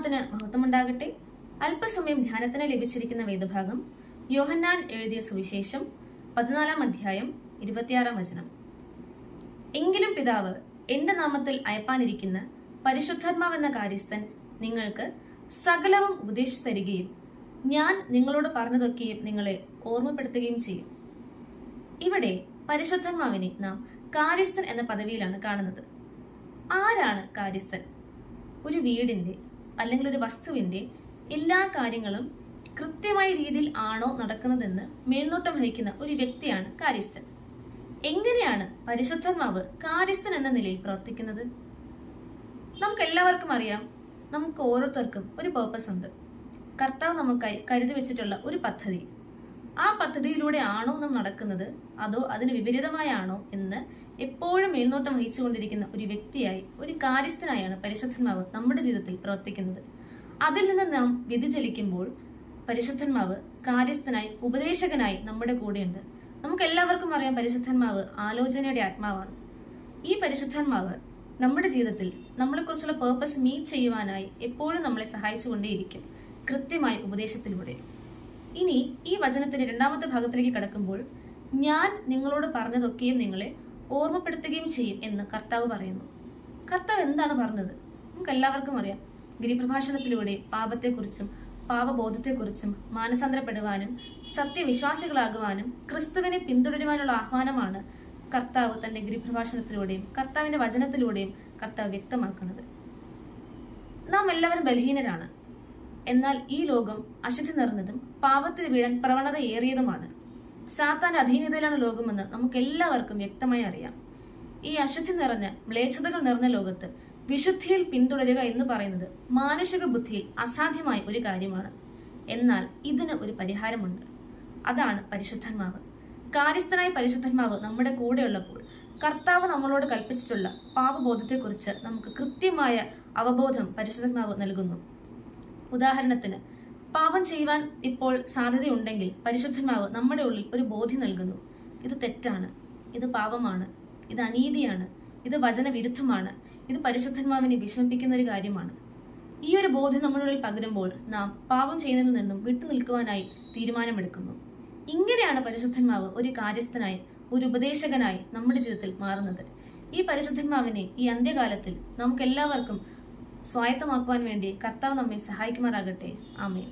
നാമത്തിന് മഹത്വമുണ്ടാകട്ടെ. അല്പസമയം ധ്യാനത്തിന് ലഭിച്ചിരിക്കുന്ന വേദഭാഗം യോഹന്നാൻ എഴുതിയ സുവിശേഷം 14-ാം അധ്യായം 26-ാം വചനം. എങ്കിലും പിതാവ് എന്റെ നാമത്തിൽ അയപ്പാനിരിക്കുന്ന പരിശുദ്ധാത്മാവെന്ന കാര്യസ്ഥൻ നിങ്ങൾക്ക് സകലവും ഉപദേശിച്ചു തരികയും ഞാൻ നിങ്ങളോട് പറഞ്ഞതൊക്കെയും നിങ്ങളെ ഓർമ്മപ്പെടുത്തുകയും ചെയ്യും. ഇവിടെ പരിശുദ്ധാത്മാവിനെ നാം കാര്യസ്ഥൻ എന്ന പദവിയിലാണ് കാണുന്നത്. ആരാണ് കാര്യസ്ഥൻ? ഒരു വീടിന്റെ അല്ലെങ്കിൽ ഒരു വസ്തുവിന്റെ എല്ലാ കാര്യങ്ങളും കൃത്യമായ രീതിയിൽ ആണോ നടക്കുന്നതെന്ന് മേൽനോട്ടം വഹിക്കുന്ന ഒരു വ്യക്തിയാണ് കാര്യസ്ഥൻ. എങ്ങനെയാണ് പരിശുദ്ധാത്മാവ് കാര്യസ്ഥൻ എന്ന നിലയിൽ പ്രവർത്തിക്കുന്നത്? നമുക്ക് എല്ലാവർക്കും അറിയാം, നമുക്ക് ഓരോരുത്തർക്കും ഒരു പേർപ്പസ് ഉണ്ട്. കർത്താവ് നമുക്കായി കരുതി വെച്ചിട്ടുള്ള ഒരു പദ്ധതി. ആ പദ്ധതിയിലൂടെ ആണോ നാം നടക്കുന്നത്, അതോ അതിന് വിപരീതമായാണോ എന്ന് എപ്പോഴും മേൽനോട്ടം വഹിച്ചുകൊണ്ടിരിക്കുന്ന ഒരു വ്യക്തിയായി, ഒരു കാര്യസ്ഥനായാണ് പരിശുദ്ധാത്മാവ് നമ്മുടെ ജീവിതത്തിൽ പ്രവർത്തിക്കുന്നത്. അതിൽ നിന്ന് നാം വ്യതിചലിക്കുമ്പോൾ പരിശുദ്ധാത്മാവ് കാര്യസ്ഥനായി, ഉപദേശകനായി നമ്മുടെ കൂടെയുണ്ട്. നമുക്ക് എല്ലാവർക്കും അറിയാം, പരിശുദ്ധാത്മാവ് ആലോചനയുടെ ആത്മാവാണ്. ഈ പരിശുദ്ധാത്മാവ് നമ്മുടെ ജീവിതത്തിൽ നമ്മളെക്കുറിച്ചുള്ള പേർപ്പസ് മീറ്റ് ചെയ്യുവാനായി എപ്പോഴും നമ്മളെ സഹായിച്ചുകൊണ്ടേയിരിക്കും, കൃത്യമായ ഉപദേശത്തിലൂടെ. ഇനി ഈ വചനത്തിന്റെ 2-ാമത്തെ ഭാഗത്തിലേക്ക് കടക്കുമ്പോൾ, ഞാൻ നിങ്ങളോട് പറഞ്ഞതൊക്കെയും നിങ്ങളെ ഓർമ്മപ്പെടുത്തുകയും ചെയ്യും എന്ന് കർത്താവ് പറയുന്നു. കർത്താവ് എന്താണ് പറഞ്ഞത്? നമുക്ക് എല്ലാവർക്കും അറിയാം. ഗിരിപ്രഭാഷണത്തിലൂടെ പാപത്തെക്കുറിച്ചും പാപബോധത്തെക്കുറിച്ചും മാനസാന്തരപ്പെടുവാനും സത്യവിശ്വാസികളാകുവാനും ക്രിസ്തുവിനെ പിന്തുടരുവാനുള്ള ആഹ്വാനമാണ് കർത്താവ് തന്റെ ഗിരിപ്രഭാഷണത്തിലൂടെയും കർത്താവിന്റെ വചനത്തിലൂടെയും കർത്താവ് വ്യക്തമാക്കുന്നത്. നാം എല്ലാവരും ബലഹീനരാണ്. എന്നാൽ ഈ ലോകം അശുദ്ധി നിറഞ്ഞതും പാപത്തിൽ വീഴാൻ പ്രവണത ഏറിയതുമാണ്. സാത്താന്റെ അധീനതയിലാണ് ലോകമെന്ന് നമുക്ക് എല്ലാവർക്കും വ്യക്തമായി അറിയാം. ഈ അശുദ്ധി നിറഞ്ഞ, മ്ലേച്ഛതകൾ നിറഞ്ഞ ലോകത്ത് വിശുദ്ധിയിൽ പിന്തുടരുക എന്ന് പറയുന്നത് മാനുഷിക ബുദ്ധിയിൽ അസാധ്യമായ ഒരു കാര്യമാണ്. എന്നാൽ ഇതിന് ഒരു പരിഹാരമുണ്ട്. അതാണ് പരിശുദ്ധാത്മാവ്. കാര്യസ്ഥനായ പരിശുദ്ധാത്മാവ് നമ്മുടെ കൂടെയുള്ളപ്പോൾ കർത്താവ് നമ്മളോട് കൽപ്പിച്ചിട്ടുള്ള പാപബോധത്തെക്കുറിച്ച് നമുക്ക് കൃത്യമായ അവബോധം പരിശുദ്ധാത്മാവ് നൽകുന്നു. ഉദാഹരണത്തിന്, പാപം ചെയ്യുവാൻ ഇപ്പോൾ സാധ്യതയുണ്ടെങ്കിൽ പരിശുദ്ധാത്മാവ് നമ്മുടെ ഉള്ളിൽ ഒരു ബോധ്യം നൽകുന്നു. ഇത് തെറ്റാണ്, ഇത് പാപമാണ്, ഇത് അനീതിയാണ്, ഇത് വചനവിരുദ്ധമാണ്, ഇത് പരിശുദ്ധാത്മാവിനെ വിഷമിപ്പിക്കുന്ന ഒരു കാര്യമാണ്. ഈ ഒരു ബോധ്യം നമ്മുടെ ഉള്ളിൽ പകരുമ്പോൾ നാം പാപം ചെയ്യുന്നതിൽ നിന്നും വിട്ടുനിൽക്കുവാനായി തീരുമാനമെടുക്കുന്നു. ഇങ്ങനെയാണ് പരിശുദ്ധാത്മാവ് ഒരു കാര്യസ്ഥനായി, ഒരു ഉപദേശകനായി നമ്മുടെ ജീവിതത്തിൽ മാറുന്നത്. ഈ പരിശുദ്ധാത്മാവിനെ ഈ അന്ത്യകാലത്തിൽ നമുക്ക് എല്ലാവർക്കും സ്വായത്തമാക്കുവാൻ വേണ്ടി കർത്താവ് നമ്മെ സഹായിക്കുമാറാകട്ടെ. ആമേൻ.